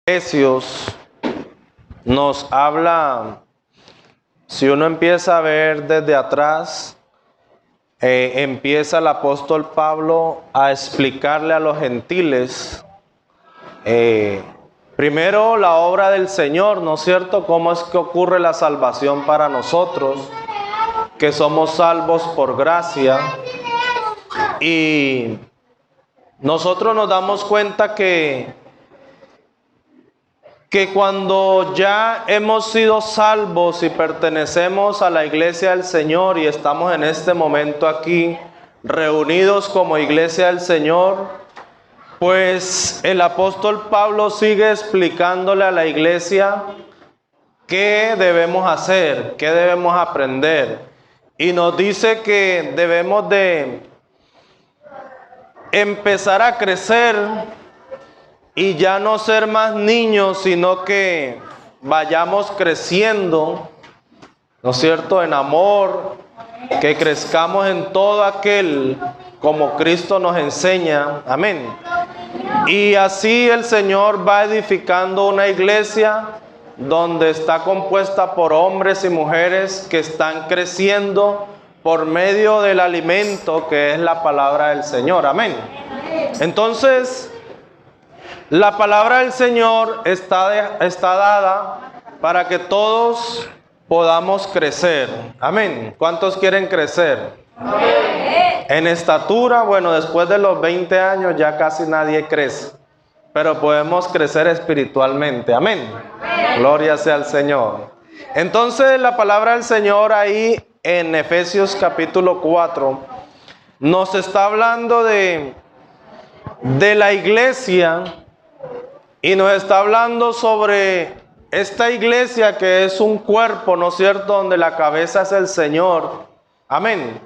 Efesios nos habla, si uno empieza a ver desde atrás, empieza el apóstol Pablo a explicarle a los gentiles, primero la obra del Señor, ¿no es cierto? Cómo es que ocurre la salvación para nosotros, que somos salvos por gracia. Y nosotros nos damos cuenta que cuando ya hemos sido salvos y pertenecemos a la iglesia del Señor y estamos en este momento aquí reunidos como iglesia del Señor, pues el apóstol Pablo sigue explicándole a la iglesia qué debemos hacer, qué debemos aprender. Y nos dice que debemos de empezar a crecer y ya no ser más niños, sino que vayamos creciendo, ¿no es cierto?, en amor, que crezcamos en todo aquel como Cristo nos enseña. Amén. Y así el Señor va edificando una iglesia donde está compuesta por hombres y mujeres que están creciendo por medio del alimento que es la palabra del Señor. Amén. Entonces, la palabra del Señor está dada para que todos podamos crecer. Amén. ¿Cuántos quieren crecer? Amén. En estatura, bueno, después de los 20 años ya casi nadie crece, pero podemos crecer espiritualmente. Amén. Amén. Gloria sea al Señor. Entonces la palabra del Señor ahí en Efesios capítulo 4 nos está hablando de la iglesia. Y nos está hablando sobre esta iglesia que es un cuerpo, ¿no es cierto?, donde la cabeza es el Señor. Amén.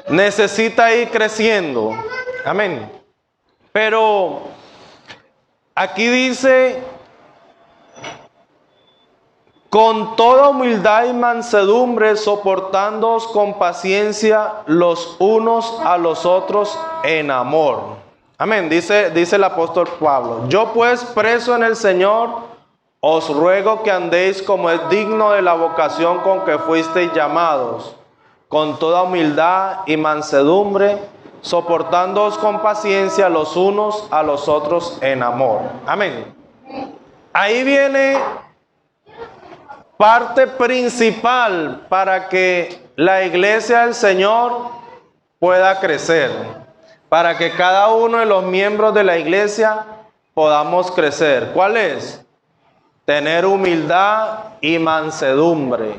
Necesita ir creciendo. Amén. Pero aquí dice, con toda humildad y mansedumbre, soportándoos con paciencia los unos a los otros en amor. Amén, dice el apóstol Pablo. Yo pues, preso en el Señor, os ruego que andéis como es digno de la vocación con que fuisteis llamados, con toda humildad y mansedumbre, soportándoos con paciencia los unos a los otros en amor. Amén. Ahí viene parte principal para que la iglesia del Señor pueda crecer, para que cada uno de los miembros de la iglesia podamos crecer. ¿Cuál es? Tener humildad y mansedumbre.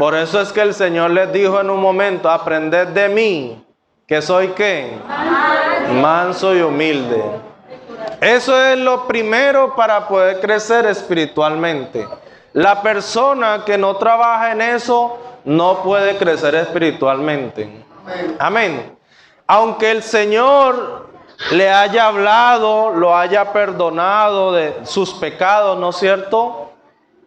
Por eso es que el Señor les dijo en un momento, aprended de mí, que soy ¿qué? Manso y humilde. Eso es lo primero para poder crecer espiritualmente. La persona que no trabaja en eso no puede crecer espiritualmente. Amén. Aunque el Señor le haya hablado, lo haya perdonado de sus pecados, ¿no es cierto?,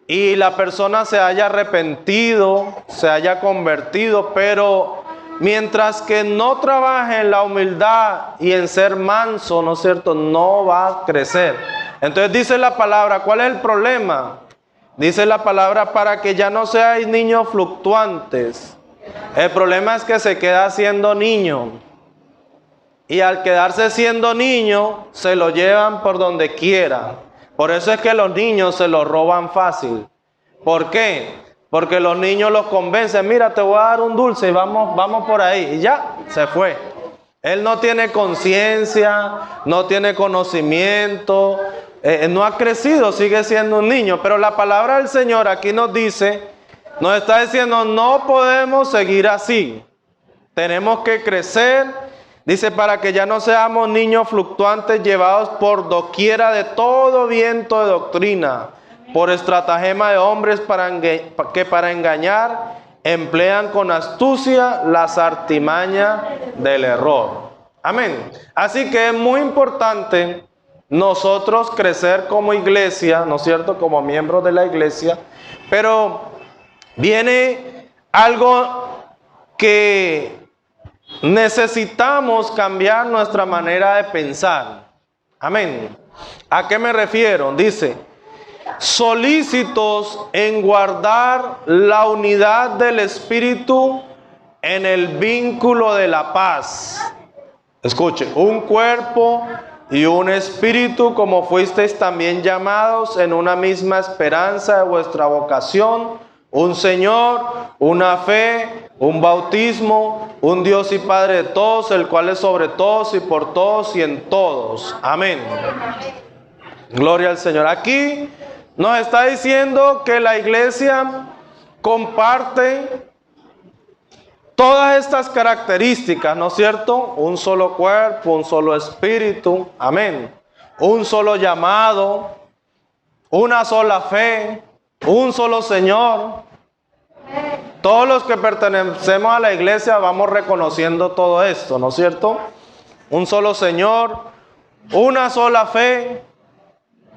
y la persona se haya arrepentido, se haya convertido, pero mientras que no trabaje en la humildad y en ser manso, ¿no es cierto?, no va a crecer. Entonces dice la palabra, ¿cuál es el problema? Dice la palabra, para que ya no seáis niños fluctuantes. El problema es que se queda siendo niño. Y al quedarse siendo niño, se lo llevan por donde quiera. Por eso es que los niños se lo roban fácil. ¿Por qué? Porque los niños los convencen, mira, te voy a dar un dulce y vamos por ahí. Y ya, se fue. Él no tiene conciencia, no tiene conocimiento, no ha crecido, sigue siendo un niño. Pero la palabra del Señor aquí nos dice, nos está diciendo, no podemos seguir así. Tenemos que crecer. Dice, para que ya no seamos niños fluctuantes llevados por doquiera de todo viento de doctrina, por estratagema de hombres que para engañar emplean con astucia las artimañas del error. Amén. Así que es muy importante nosotros crecer como iglesia, ¿no es cierto?, como miembros de la iglesia, pero viene algo que necesitamos cambiar nuestra manera de pensar. Amén. ¿A qué me refiero? Dice, solícitos en guardar la unidad del Espíritu en el vínculo de la paz. Escuche, un cuerpo y un espíritu, como fuisteis también llamados en una misma esperanza de vuestra vocación, un Señor, una fe, un bautismo, un Dios y Padre de todos, el cual es sobre todos y por todos y en todos. Amén. Gloria al Señor. Aquí nos está diciendo que la iglesia comparte todas estas características, ¿no es cierto? Un solo cuerpo, un solo espíritu, amén. Un solo llamado, una sola fe, un solo Señor. Todos los que pertenecemos a la iglesia vamos reconociendo todo esto, ¿no es cierto? Un solo Señor, una sola fe,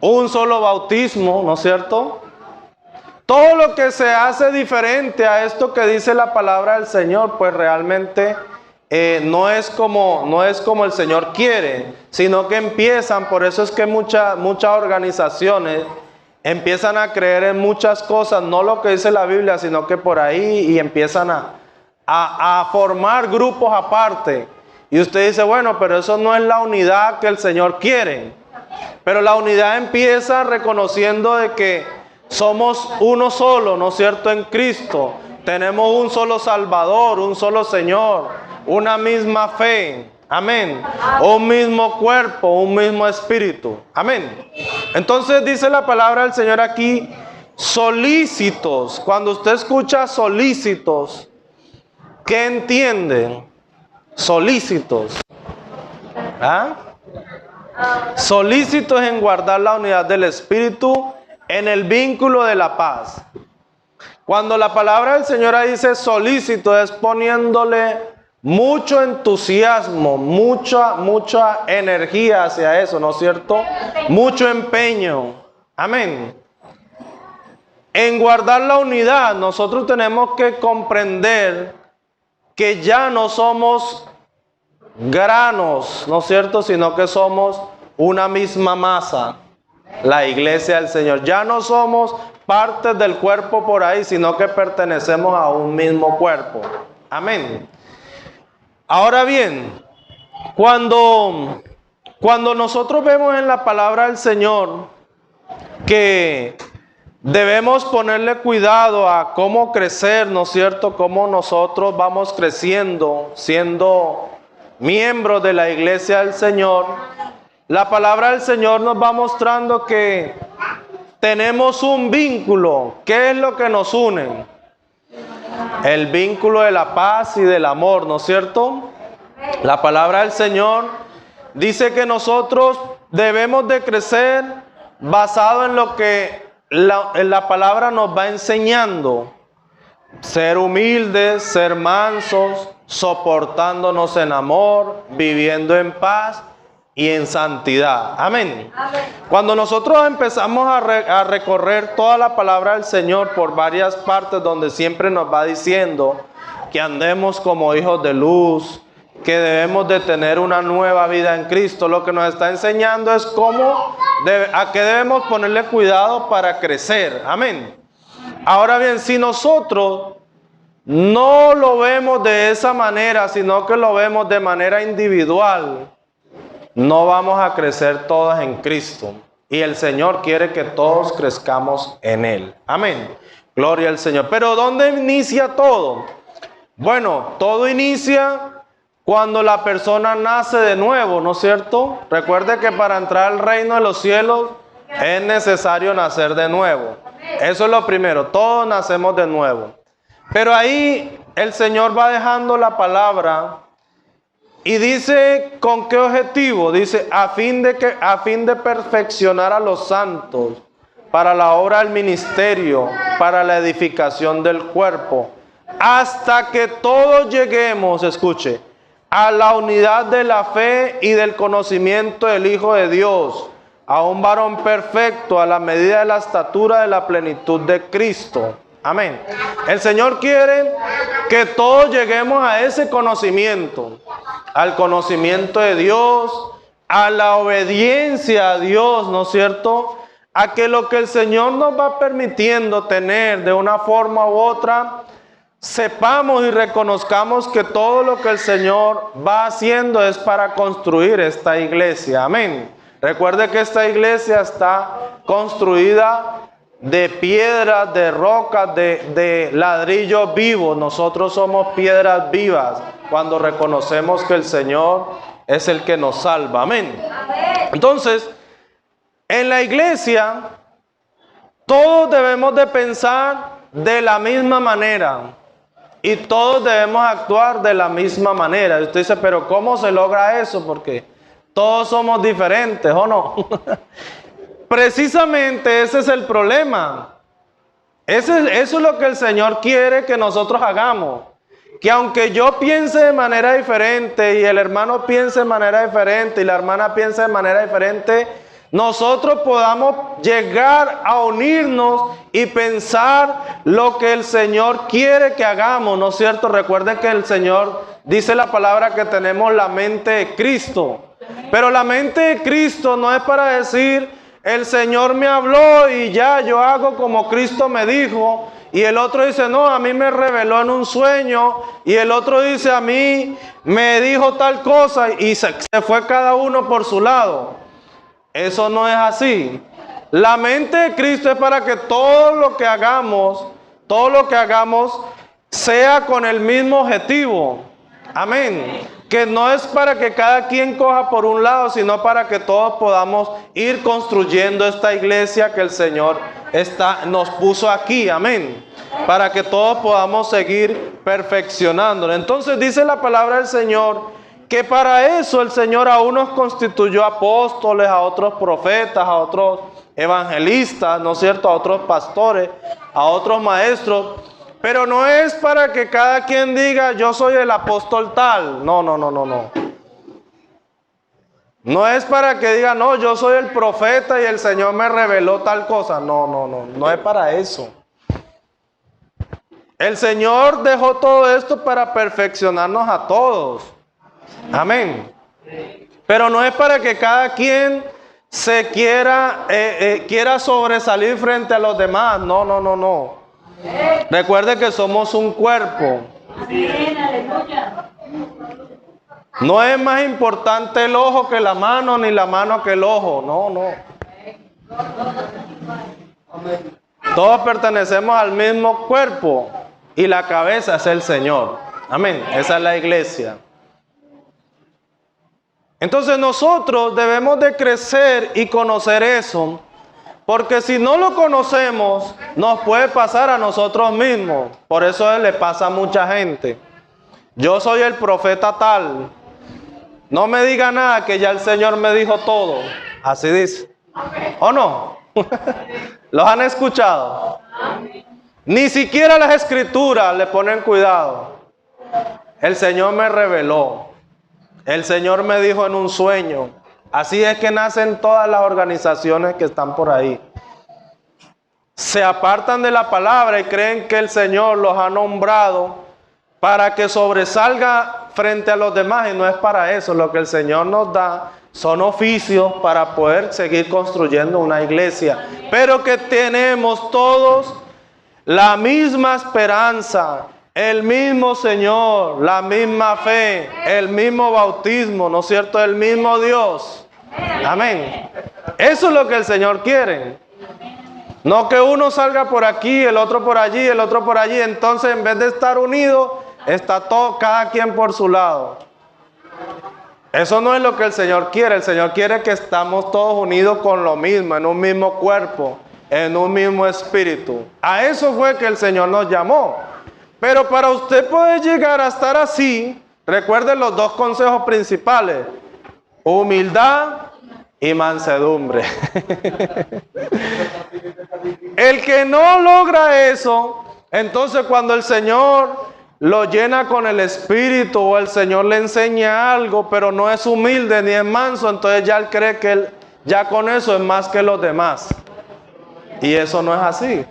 un solo bautismo, ¿no es cierto? Todo lo que se hace diferente a esto que dice la palabra del Señor, pues realmente no es como el Señor quiere, sino que empiezan, por eso es que muchas organizaciones empiezan a creer en muchas cosas, no lo que dice la Biblia, sino que por ahí y empiezan a formar grupos aparte. Y usted dice, bueno, pero eso no es la unidad que el Señor quiere. Pero la unidad empieza reconociendo de que somos uno solo, ¿no es cierto?, en Cristo. Tenemos un solo Salvador, un solo Señor, una misma fe. Amén. Un mismo cuerpo, un mismo espíritu. Amén. Entonces dice la palabra del Señor aquí, solícitos. Cuando usted escucha solícitos, ¿qué entiende? Solícitos. ¿Ah? Solícitos en guardar la unidad del espíritu en el vínculo de la paz. Cuando la palabra del Señor ahí dice solícito, es poniéndole mucho entusiasmo, mucha energía hacia eso, ¿no es cierto? Mucho empeño. Amén. En guardar la unidad, nosotros tenemos que comprender que ya no somos granos, ¿no es cierto? Sino que somos una misma masa, la iglesia del Señor. Ya no somos partes del cuerpo por ahí, sino que pertenecemos a un mismo cuerpo. Amén. Ahora bien, cuando nosotros vemos en la palabra del Señor que debemos ponerle cuidado a cómo crecer, ¿no es cierto? Cómo nosotros vamos creciendo, siendo miembros de la iglesia del Señor, la palabra del Señor nos va mostrando que tenemos un vínculo. ¿Qué es lo que nos une? El vínculo de la paz y del amor, ¿no es cierto? La palabra del Señor dice que nosotros debemos de crecer basado en lo que la palabra nos va enseñando. Ser humildes, ser mansos, soportándonos en amor, viviendo en paz y en santidad. Amén. Amén. Cuando nosotros empezamos a recorrer toda la palabra del Señor por varias partes donde siempre nos va diciendo que andemos como hijos de luz, que debemos de tener una nueva vida en Cristo, lo que nos está enseñando es a qué debemos ponerle cuidado para crecer. Amén. Ahora bien, si nosotros no lo vemos de esa manera, sino que lo vemos de manera individual, no vamos a crecer todos en Cristo. Y el Señor quiere que todos crezcamos en Él. Amén. Gloria al Señor. Pero ¿dónde inicia todo? Bueno, todo inicia cuando la persona nace de nuevo, ¿no es cierto? Recuerde que para entrar al reino de los cielos es necesario nacer de nuevo. Eso es lo primero. Todos nacemos de nuevo. Pero ahí el Señor va dejando la palabra y dice con qué objetivo. Dice a fin de perfeccionar a los santos para la obra del ministerio, para la edificación del cuerpo, hasta que todos lleguemos, escuche, a la unidad de la fe y del conocimiento del Hijo de Dios, a un varón perfecto, a la medida de la estatura de la plenitud de Cristo. Amén. El Señor quiere que todos lleguemos a ese conocimiento, al conocimiento de Dios, a la obediencia a Dios, ¿no es cierto? a que lo que el Señor nos va permitiendo tener de una forma u otra, sepamos y reconozcamos que todo lo que el Señor va haciendo es para construir esta iglesia. Amén. Recuerde que esta iglesia está construida de piedras, de rocas, de ladrillos vivos. Nosotros somos piedras vivas cuando reconocemos que el Señor es el que nos salva. Amén. Entonces, en la iglesia, todos debemos de pensar de la misma manera y todos debemos actuar de la misma manera. Y usted dice, pero ¿cómo se logra eso? Porque todos somos diferentes, ¿o no? Precisamente ese es el problema. Eso es lo que el Señor quiere que nosotros hagamos. Que aunque yo piense de manera diferente y el hermano piense de manera diferente y la hermana piense de manera diferente, nosotros podamos llegar a unirnos y pensar lo que el Señor quiere que hagamos, ¿no es cierto? Recuerden que el Señor dice la palabra que tenemos la mente de Cristo. Pero la mente de Cristo no es para decir, el Señor me habló y ya yo hago como Cristo me dijo. Y el otro dice, no, a mí me reveló en un sueño. Y el otro dice, a mí me dijo tal cosa. Y se fue cada uno por su lado. Eso no es así. La mente de Cristo es para que todo lo que hagamos sea con el mismo objetivo. Amén. Que no es para que cada quien coja por un lado, sino para que todos podamos ir construyendo esta iglesia que el Señor nos puso aquí. Amén. Para que todos podamos seguir perfeccionándola. Entonces dice la palabra del Señor que para eso el Señor a unos constituyó apóstoles, a otros profetas, a otros evangelistas, ¿no es cierto? A otros pastores, a otros maestros. Pero no es para que cada quien diga, yo soy el apóstol tal. No. No es para que diga, no, yo soy el profeta y el Señor me reveló tal cosa. No es para eso. El Señor dejó todo esto para perfeccionarnos a todos. Amén. Pero no es para que cada quien se quiera sobresalir frente a los demás. No. Recuerde que somos un cuerpo. No es más importante el ojo que la mano, ni la mano que el ojo. No. Todos pertenecemos al mismo cuerpo y la cabeza es el Señor. Amén. Esa es la iglesia. Entonces nosotros debemos de crecer y conocer eso, porque si no lo conocemos, nos puede pasar a nosotros mismos. Por eso le pasa a mucha gente. Yo soy el profeta tal. No me diga nada que ya el Señor me dijo todo. Así dice. ¿O no? ¿Los han escuchado? Ni siquiera las escrituras le ponen cuidado. El Señor me reveló. El Señor me dijo en un sueño. Así es que nacen todas las organizaciones que están por ahí. Se apartan de la palabra y creen que el Señor los ha nombrado para que sobresalga frente a los demás, y no es para eso. Lo que el Señor nos da son oficios para poder seguir construyendo una iglesia, pero que tenemos todos la misma esperanza, el mismo Señor, la misma fe, el mismo bautismo, ¿no es cierto? El mismo Dios. Amén. Eso es lo que el Señor quiere. No que uno salga por aquí, el otro por allí, el otro por allí. Entonces, en vez de estar unidos, está todo, cada quien por su lado. Eso no es lo que el Señor quiere. El Señor quiere que estamos todos unidos con lo mismo, en un mismo cuerpo, en un mismo espíritu. A eso fue que el Señor nos llamó. Pero para usted poder llegar a estar así, recuerden los dos consejos principales: humildad y mansedumbre. El que no logra eso, entonces cuando el Señor lo llena con el Espíritu o el Señor le enseña algo, pero no es humilde ni es manso, entonces ya él cree que él ya con eso es más que los demás. Y eso no es así.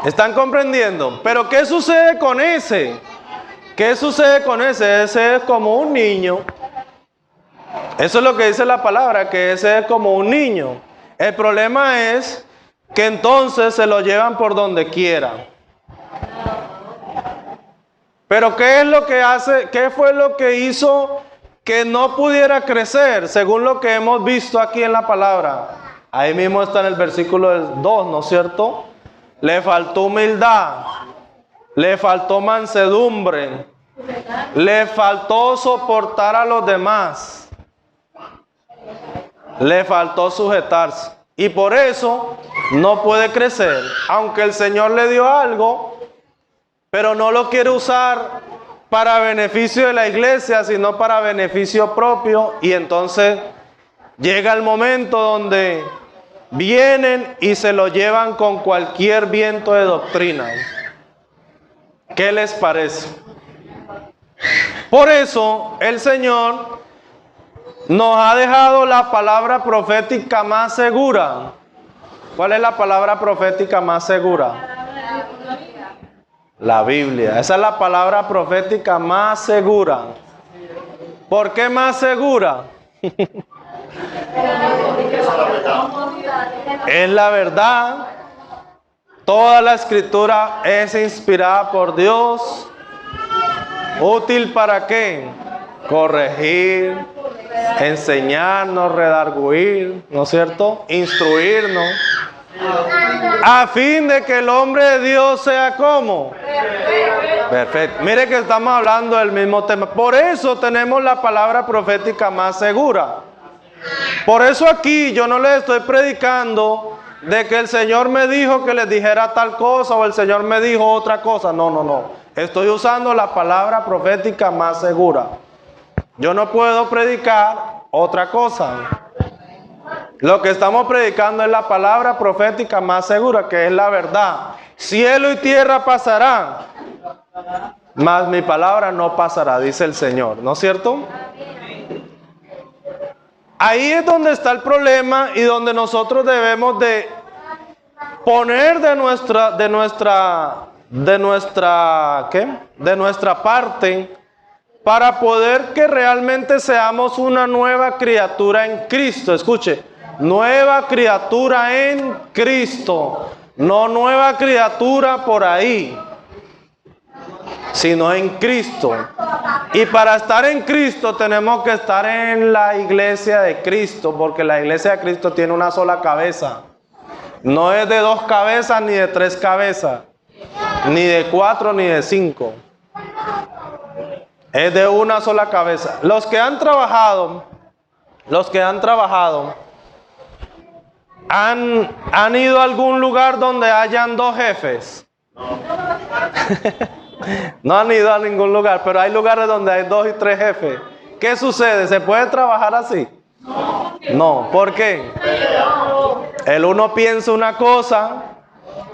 ¿Están comprendiendo? Pero ¿qué sucede con ese? ¿Qué sucede con ese? Ese es como un niño Eso es lo que dice la palabra, que ese es como un niño. El problema es que entonces se lo llevan por donde quieran. Pero ¿qué es lo que hace? ¿Qué fue lo que hizo que no pudiera crecer? Según lo que hemos visto aquí en la palabra. Ahí mismo está en el versículo 2, ¿no es cierto? Le faltó humildad, le faltó mansedumbre, le faltó soportar a los demás, le faltó sujetarse. Y por eso no puede crecer, aunque el Señor le dio algo, pero no lo quiere usar para beneficio de la iglesia, sino para beneficio propio. Y entonces llega el momento donde vienen y se lo llevan con cualquier viento de doctrina. ¿Qué les parece? Por eso el Señor nos ha dejado la palabra profética más segura. ¿Cuál es la palabra profética más segura? La Biblia. Esa es la palabra profética más segura. ¿Por qué más segura? Es la verdad. Toda la escritura es inspirada por Dios. ¿Útil para qué? Corregir, enseñarnos, redarguir, ¿no es cierto? Instruirnos. A fin de que el hombre de Dios sea como perfecto. Mire que estamos hablando del mismo tema. Por eso tenemos la palabra profética más segura. Por eso aquí yo no les estoy predicando de que el Señor me dijo que les dijera tal cosa o el Señor me dijo otra cosa. No, no, no. Estoy usando la palabra profética más segura. Yo no puedo predicar otra cosa. Lo que estamos predicando es la palabra profética más segura, que es la verdad. Cielo y tierra pasarán, mas mi palabra no pasará, dice el Señor, ¿no es cierto? Ahí es donde está el problema y donde nosotros debemos de poner de nuestra parte para poder que realmente seamos una nueva criatura en Cristo. Escuche, nueva criatura en Cristo, no nueva criatura por ahí, sino en Cristo. Y para estar en Cristo tenemos que estar en la iglesia de Cristo, porque la iglesia de Cristo tiene una sola cabeza. No es de 2 cabezas ni de 3 cabezas, ni de 4 ni de 5. Es de una sola cabeza. Los que han trabajado, ¿han ido a algún lugar donde hayan 2 jefes? No han ido a ningún lugar, pero hay lugares donde hay 2 y 3 jefes. ¿Qué sucede? ¿Se puede trabajar así? No. ¿Por qué? El uno piensa una cosa,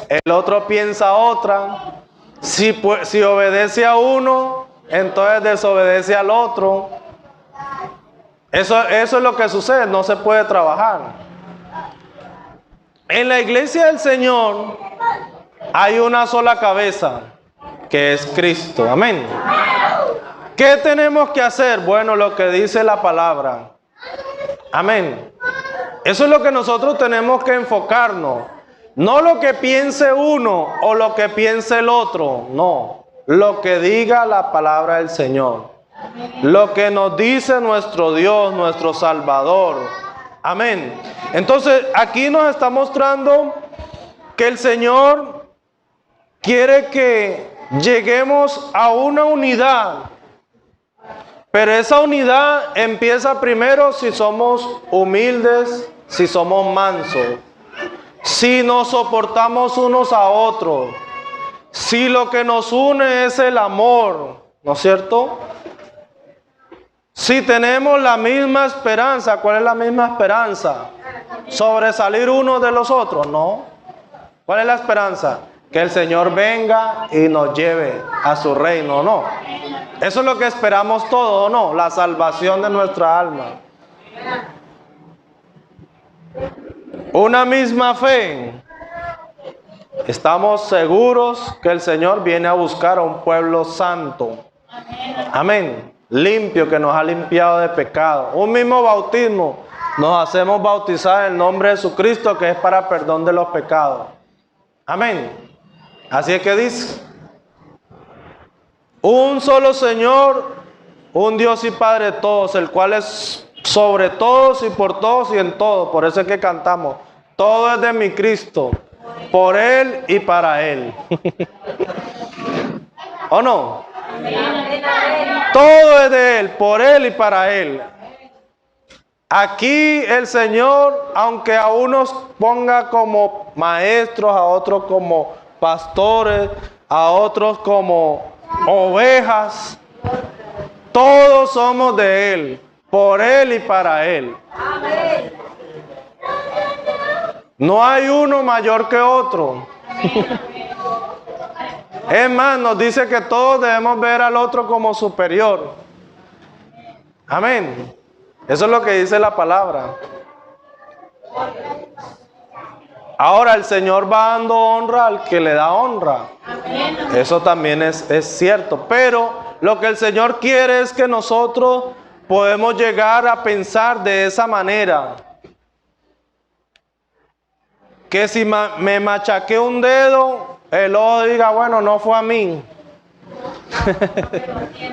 el otro piensa otra. Si obedece a uno, entonces desobedece al otro. Eso es lo que sucede, no se puede trabajar. En la iglesia del Señor hay una sola cabeza, que es Cristo. Amén. ¿Qué tenemos que hacer? Bueno, lo que dice la palabra. Amén. Eso es lo que nosotros tenemos que enfocarnos. No lo que piense uno o lo que piense el otro. No. Lo que diga la palabra del Señor. Lo que nos dice nuestro Dios, nuestro Salvador. Amén. Entonces, aquí nos está mostrando que el Señor quiere que lleguemos a una unidad. Pero esa unidad empieza primero si somos humildes, si somos mansos, si nos soportamos unos a otros, si lo que nos une es el amor, ¿no es cierto? Si tenemos la misma esperanza. ¿Cuál es la misma esperanza? ¿Sobresalir unos de los otros? No. ¿Cuál es la esperanza? Que el Señor venga y nos lleve a su reino, ¿no? Eso es lo que esperamos todos, ¿no? La salvación de nuestra alma. Una misma fe. Estamos seguros que el Señor viene a buscar a un pueblo santo. Amén. limpio, que nos ha limpiado de pecado. Un mismo bautismo, nos hacemos bautizar en el nombre de Jesucristo, que es para perdón de los pecados. Amén. Así es que dice: un solo Señor, un Dios y Padre de todos, el cual es sobre todos y por todos y en todo. Por eso es que cantamos: todo es de mi Cristo, por Él y para Él. ¿O no? Todo es de Él, por Él y para Él. Aquí el Señor, aunque a unos ponga como maestros, a otros como pastores, a otros como ovejas, todos somos de Él, por Él y para Él. No hay uno mayor que otro. Es más, nos dice que todos debemos ver al otro como superior. Amén. Eso es lo que dice la palabra. Ahora el Señor va dando honra al que le da honra. Eso también es cierto. Pero lo que el Señor quiere es que nosotros podemos llegar a pensar de esa manera. Que si me machaqué un dedo, el ojo diga: bueno, no fue a mí.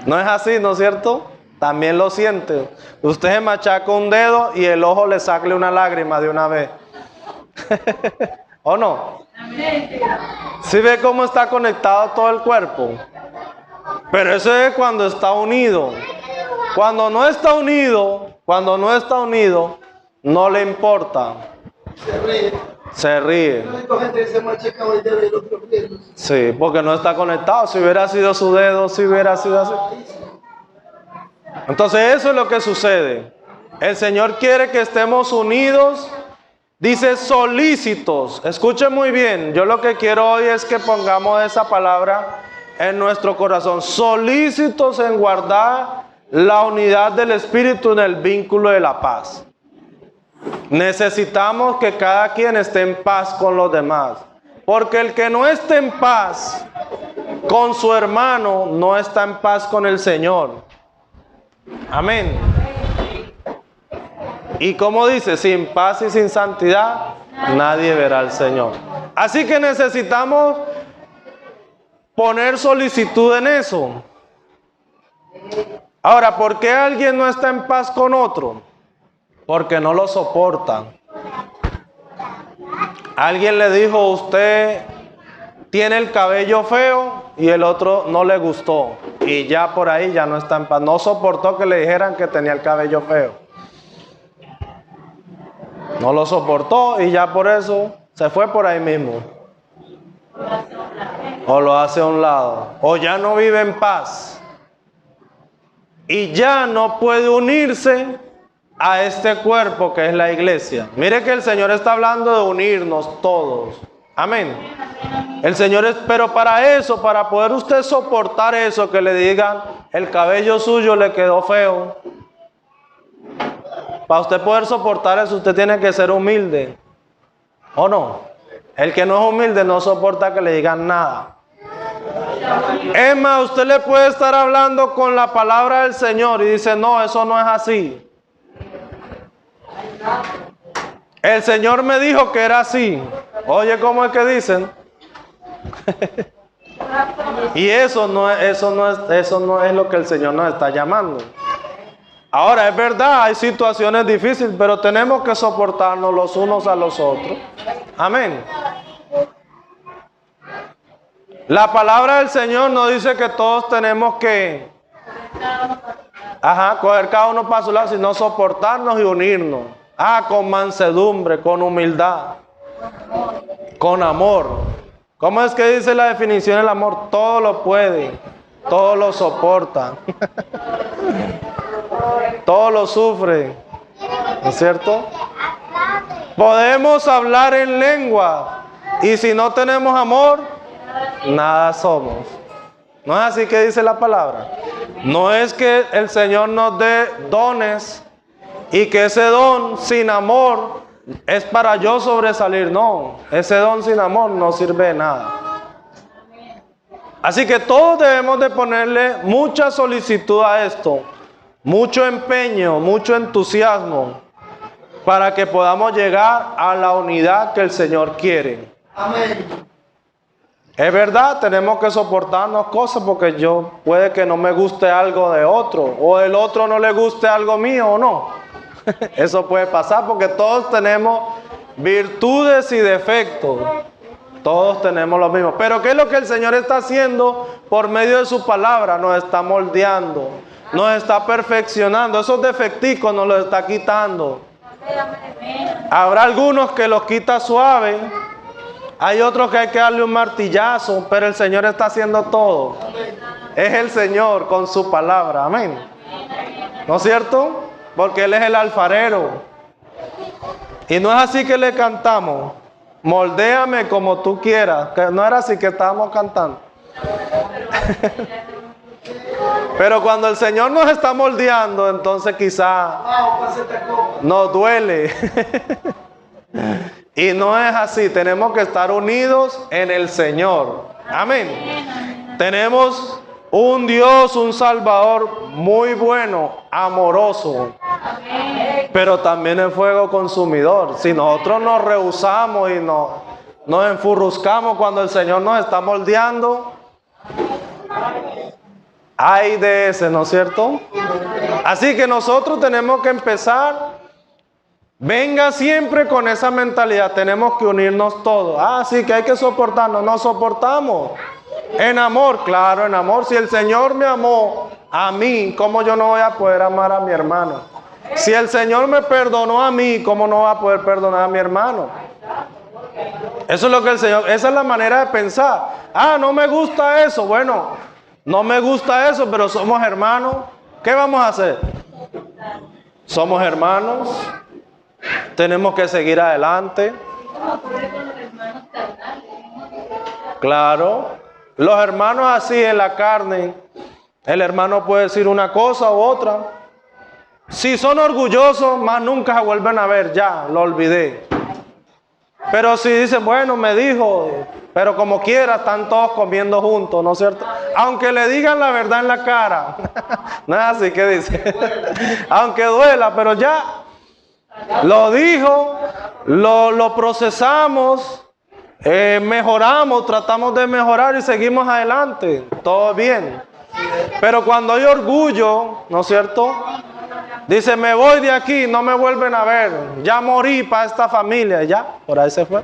No es así, ¿no es cierto? También lo siente. Usted se machaca un dedo y el ojo le sacle una lágrima de una vez. ¿O no? ¿Sí ve cómo está conectado todo el cuerpo? Pero eso es cuando está unido. Cuando no está unido, no le importa. Se ríe. Sí, porque no está conectado. Si hubiera sido su dedo, si hubiera sido así. Entonces eso es lo que sucede. El Señor quiere que estemos unidos. Dice solícitos. Escuchen muy bien. Yo lo que quiero hoy es que pongamos esa palabra en nuestro corazón. Solícitos en guardar la unidad del Espíritu en el vínculo de la paz. Necesitamos que cada quien esté en paz con los demás. Porque el que no esté en paz con su hermano no está en paz con el Señor. Amén. Y como dice, sin paz y sin santidad nadie verá al Señor. Así que necesitamos poner solicitud en eso. Ahora, ¿por qué alguien no está en paz con otro? Porque no lo soportan. Alguien le dijo: usted tiene el cabello feo, y el otro no le gustó. Y ya por ahí ya no está en paz. No soportó que le dijeran que tenía el cabello feo. No lo soportó y ya por eso se fue por ahí mismo. O lo hace a un lado. O ya no vive en paz. Y ya no puede unirse a este cuerpo que es la iglesia. Mire que el Señor está hablando de unirnos todos. Amén. El Señor es, pero para eso, para poder usted soportar eso, que le digan el cabello suyo le quedó feo. Para usted poder soportar eso, usted tiene que ser humilde. ¿O no? El que no es humilde no soporta que le digan nada. Es más, usted le puede estar hablando con la palabra del Señor y dice: no, eso no es así. El Señor me dijo que era así. Oye, ¿cómo es que dicen? Y eso no es lo que el Señor nos está llamando. Ahora, es verdad, hay situaciones difíciles, pero tenemos que soportarnos los unos a los otros. Amén. La palabra del Señor nos dice que todos tenemos que coger cada uno para su lado, sino soportarnos y unirnos. Con mansedumbre, con humildad, con amor. ¿Cómo es que dice la definición del amor? Todo lo puede, todo lo soporta, todo lo sufre. ¿No es cierto? Podemos hablar en lengua y si no tenemos amor, nada somos. ¿No es así que dice la palabra? No es que el Señor nos dé dones y que ese don sin amor es para yo sobresalir. No, ese don sin amor no sirve de nada. Así que todos debemos de ponerle mucha solicitud a esto, mucho empeño, mucho entusiasmo, para que podamos llegar a la unidad que el Señor quiere. Amén. Es verdad, tenemos que soportarnos cosas porque puede que no me guste algo de otro, o el otro no le guste algo mío o no. Eso puede pasar porque todos tenemos virtudes y defectos. Todos tenemos lo mismo. Pero ¿qué es lo que el Señor está haciendo por medio de su palabra? Nos está moldeando, nos está perfeccionando. Esos defecticos nos los está quitando. Habrá algunos que los quita suave, hay otros que hay que darle un martillazo, pero el Señor está haciendo todo. Es el Señor con su palabra. Amén. ¿No es cierto? Porque Él es el alfarero. Y no es así que le cantamos: moldéame como tú quieras. Que no era así que estábamos cantando. Pero cuando el Señor nos está moldeando, entonces quizá nos duele. Y no es así. Tenemos que estar unidos en el Señor. Amén. Tenemos un Dios, un Salvador muy bueno, amoroso, pero también es fuego consumidor. Si nosotros nos rehusamos y nos enfurruscamos cuando el Señor nos está moldeando, ay de ese, ¿no es cierto? Así que nosotros tenemos que empezar. Venga siempre con esa mentalidad. Tenemos que unirnos todos. Ah, sí, que hay que soportarnos. Nos soportamos. En amor, claro, en amor. Si el Señor me amó a mí, ¿cómo yo no voy a poder amar a mi hermano? Si el Señor me perdonó a mí, ¿cómo no va a poder perdonar a mi hermano? Eso es lo que el Señor, esa es la manera de pensar. Ah, no me gusta eso. Bueno, no me gusta eso, pero somos hermanos. ¿Qué vamos a hacer? Somos hermanos. Tenemos que seguir adelante. Claro. Los hermanos así en la carne, el hermano puede decir una cosa u otra. Si son orgullosos, más nunca se vuelven a ver. Ya, lo olvidé. Pero si dicen, bueno, me dijo, pero como quiera, están todos comiendo juntos, ¿no es cierto? Aunque le digan la verdad en la cara. No es así que dice. Aunque duela, pero ya lo dijo, lo procesamos, mejoramos, tratamos de mejorar y seguimos adelante. Todo bien. Pero cuando hay orgullo, ¿no es cierto? Dice, me voy de aquí, no me vuelven a ver. Ya morí para esta familia. Ya, por ahí se fue.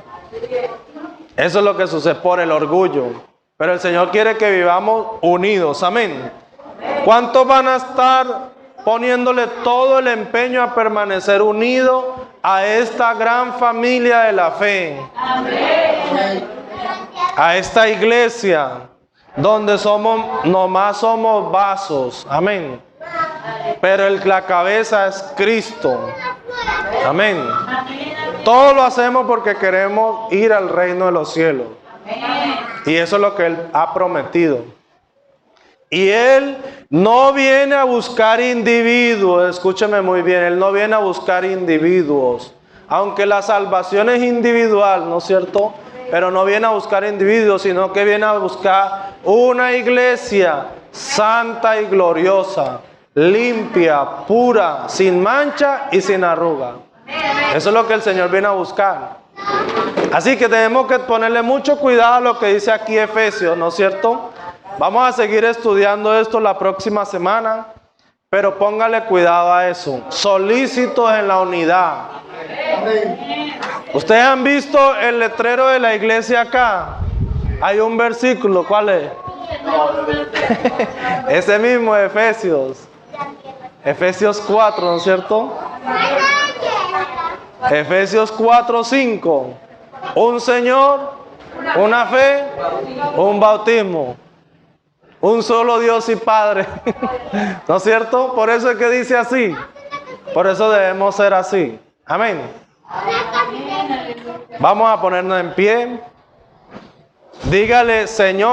Eso es lo que sucede por el orgullo. Pero el Señor quiere que vivamos unidos. Amén. ¿Cuántos van a estar poniéndole todo el empeño a permanecer unidos a esta gran familia de la fe? Amén. A esta iglesia donde nomás somos vasos. Amén. Pero la cabeza es Cristo. Amén. Todo lo hacemos porque queremos ir al reino de los cielos. Y eso es lo que Él ha prometido. Y Él no viene a buscar individuos. Escúcheme muy bien. Él no viene a buscar individuos. Aunque la salvación es individual, ¿no es cierto? Pero no viene a buscar individuos, sino que viene a buscar una iglesia santa y gloriosa, limpia, pura, sin mancha y sin arruga. Eso es lo que el Señor viene a buscar. Así que tenemos que ponerle mucho cuidado a lo que dice aquí Efesios, ¿no es cierto? Vamos a seguir estudiando esto la próxima semana, pero póngale cuidado a eso. Solícitos en la unidad. Ustedes han visto el letrero de la iglesia acá. Hay un versículo, ¿cuál es? Ese mismo de Efesios. Efesios 4, ¿no es cierto? Efesios 4, 5. Un Señor, una fe, un bautismo. Un solo Dios y Padre. ¿No es cierto? Por eso es que dice así. Por eso debemos ser así. Amén. Vamos a ponernos en pie. Dígale, Señor.